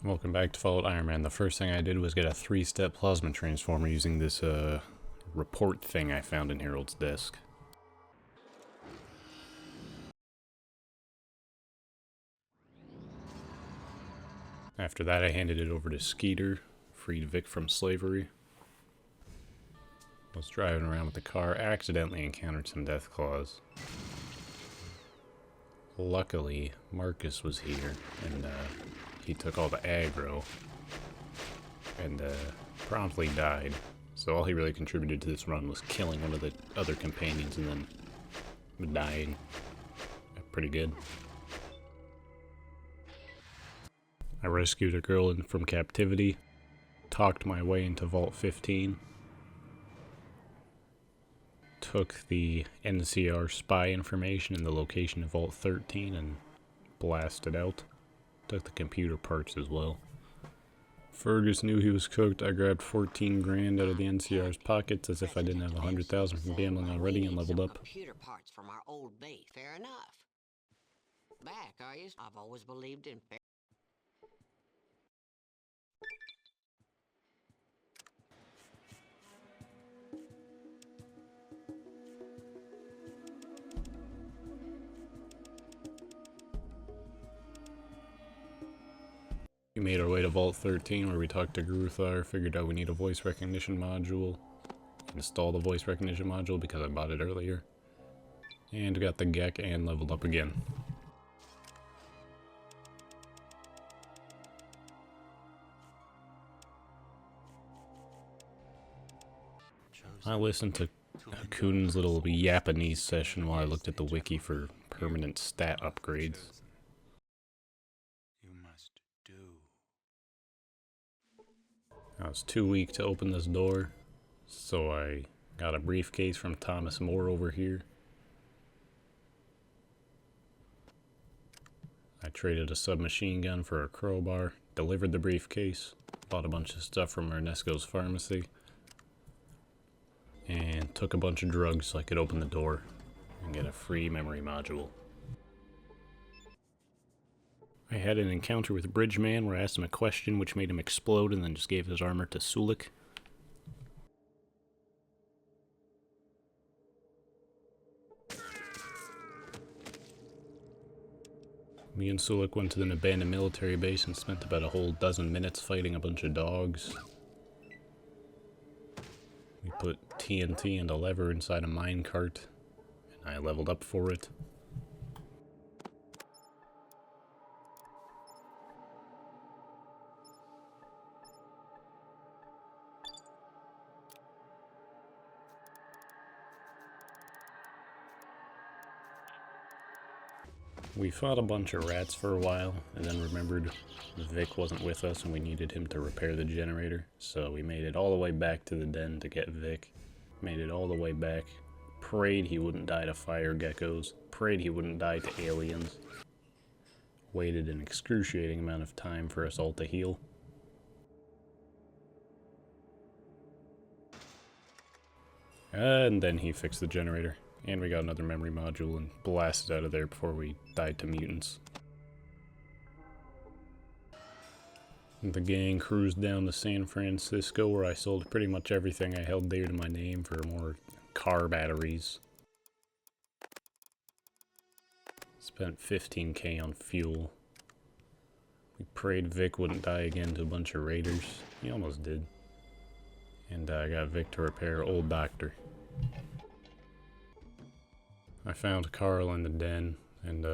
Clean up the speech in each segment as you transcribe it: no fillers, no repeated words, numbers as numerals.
Welcome back to Fallout Iron Man. The first thing I did was get a 3-step plasma transformer using this report thing I found in Harold's desk. After that I handed it over to Skeeter, freed Vic from slavery. Was driving around with the car, accidentally encountered some death claws. Luckily, Marcus was here, and he took all the aggro, and promptly died. So all he really contributed to this run was killing one of the other companions and then dying. Pretty good. I rescued a girl from captivity, talked my way into Vault 15, took the NCR spy information and the location of Vault 13 and blasted out. Took the computer parts as well. Fergus knew he was cooked. I grabbed 14 grand out of the NCR's pockets as if I didn't have 100,000 from gambling already and leveled up. Computer parts from our old base. Fair enough. Back, are you? I've always believed in fair. We made our way to Vault 13 where we talked to Gruthar, figured out we need a voice recognition module, installed the voice recognition module because I bought it earlier, and got the Gek and leveled up again. I listened to Hakunin's little Japanese session while I looked at the wiki for permanent stat upgrades. I was too weak to open this door, so I got a briefcase from Thomas More over here. I traded a submachine gun for a crowbar, delivered the briefcase, bought a bunch of stuff from Ernesto's pharmacy, and took a bunch of drugs so I could open the door and get a free memory module. I had an encounter with Bridgeman where I asked him a question which made him explode and then just gave his armor to Sulik. Me and Sulik went to an abandoned military base and spent about a whole dozen minutes fighting a bunch of dogs. We put TNT and a lever inside a minecart, and I leveled up for it. We fought a bunch of rats for a while, and then remembered Vic wasn't with us and we needed him to repair the generator, so we made it all the way back to the den to get Vic. Made it all the way back, prayed he wouldn't die to fire geckos, prayed he wouldn't die to aliens. Waited an excruciating amount of time for us all to heal. And then he fixed the generator. And we got another memory module and blasted out of there before we died to mutants. The gang cruised down to San Francisco where I sold pretty much everything I held dear to my name for more car batteries. Spent 15k on fuel. We prayed Vic wouldn't die again to a bunch of raiders. He almost did. And I got Vic to repair Old Doctor. I found Carl in the den and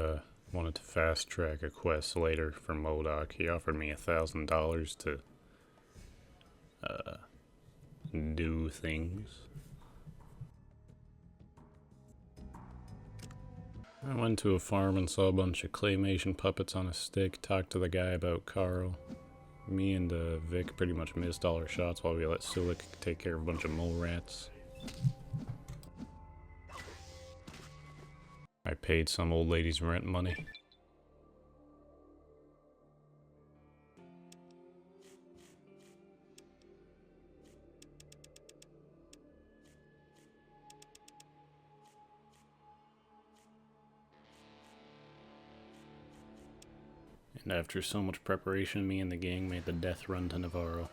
wanted to fast track a quest later for MODOK. He offered me $1,000 to do things. I went to a farm and saw a bunch of claymation puppets on a stick, talked to the guy about Carl. Me and Vic pretty much missed all our shots while we let Sulik take care of a bunch of mole rats. I paid some old lady's rent money. And after so much preparation, me and the gang made the death run to Navarro.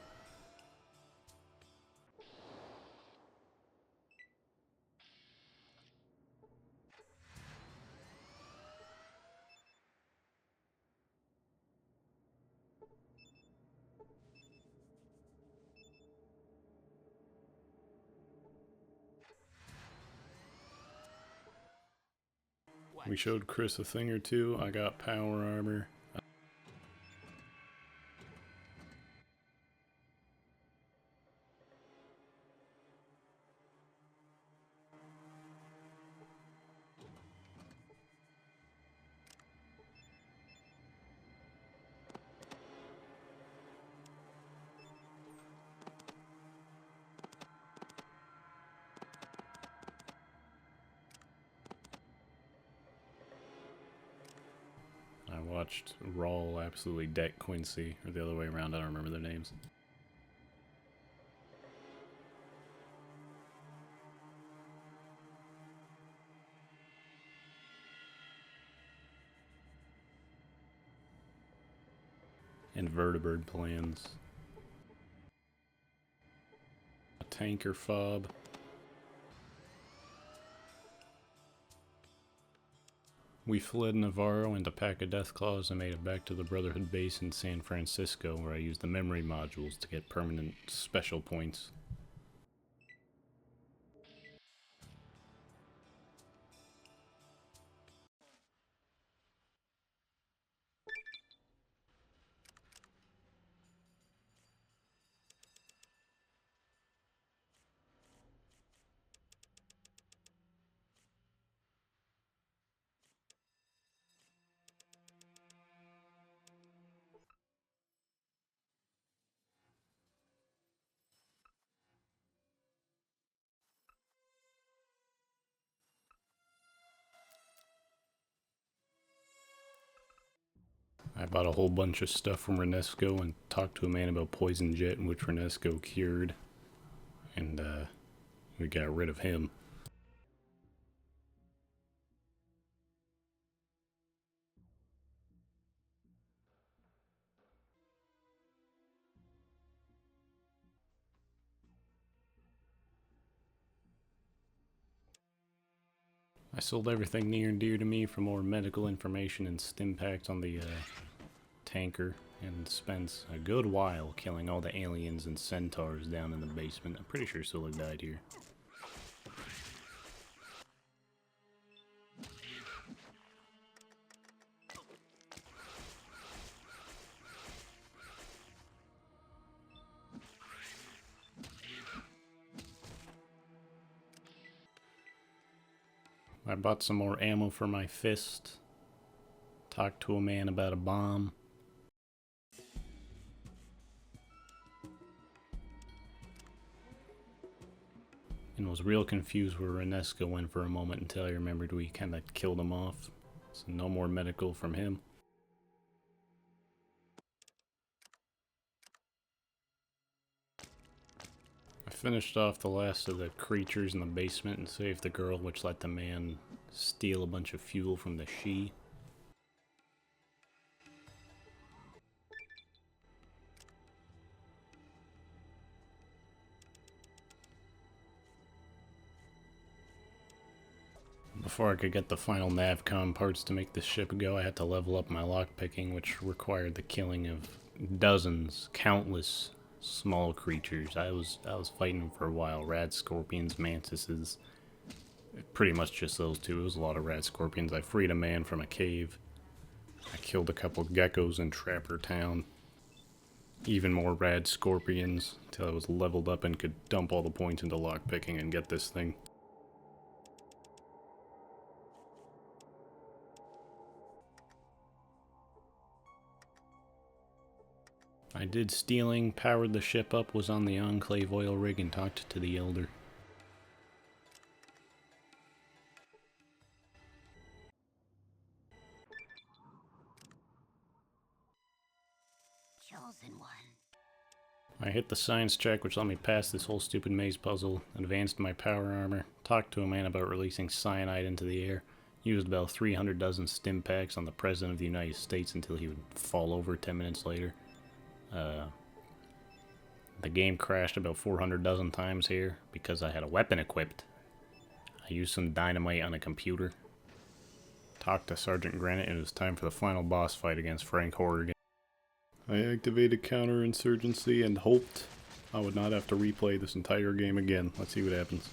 We showed Chris a thing or two. I got power armor. I watched Rawl absolutely deck Quincy, or the other way around, I don't remember their names. And vertibird plans. A tanker fob. We fled Navarro into Pack of Deathclaws and made it back to the Brotherhood base in San Francisco, where I used the memory modules to get permanent special points. I bought a whole bunch of stuff from Renesco and talked to a man about Poison Jet, which Renesco cured, and we got rid of him. I sold everything near and dear to me for more medical information and stimpaks on the tanker, and spent a good while killing all the aliens and centaurs down in the basement. I'm pretty sure Sula died here. I bought some more ammo for my fist. Talked to a man about a bomb. And was real confused where Renesco went for a moment until I remembered we kind of killed him off. So no more medical from him. I finished off the last of the creatures in the basement and saved the girl, which let the man steal a bunch of fuel from the she. Before I could get the final navcom parts to make the ship go, I had to level up my lockpicking, which required the killing of dozens, countless small creatures. I was fighting them for a while. Rad scorpions, mantises, pretty much just those two. It was a lot of rad scorpions. I freed a man from a cave. I killed a couple geckos in Trapper Town. Even more rad scorpions until I was leveled up and could dump all the points into lockpicking and get this thing. I did stealing, powered the ship up, was on the Enclave oil rig, and talked to the Elder. Chosen one. I hit the science check, which let me pass this whole stupid maze puzzle, advanced my power armor, talked to a man about releasing cyanide into the air, used about 300 dozen stim packs on the President of the United States until he would fall over 10 minutes later. The game crashed about 400 dozen times here because I had a weapon equipped. I used some dynamite on a computer. Talked to Sergeant Granite, and it was time for the final boss fight against Frank Horrigan. I activated counterinsurgency and hoped I would not have to replay this entire game again. Let's see what happens.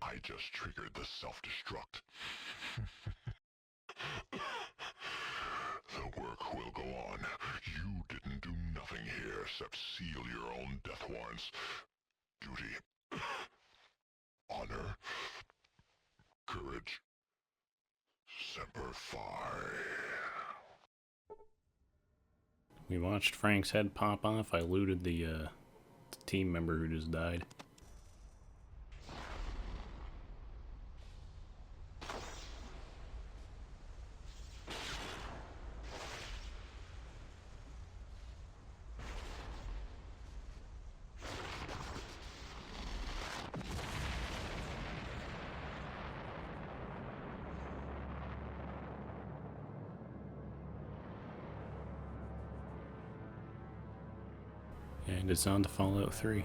I just triggered the self-destruct. The work will go on. You didn't do nothing here except seal your own death warrants. Duty. Honor. Courage. Semper Fi. We watched Frank's head pop off. I looted the team member who just died. And it's on to Fallout 3.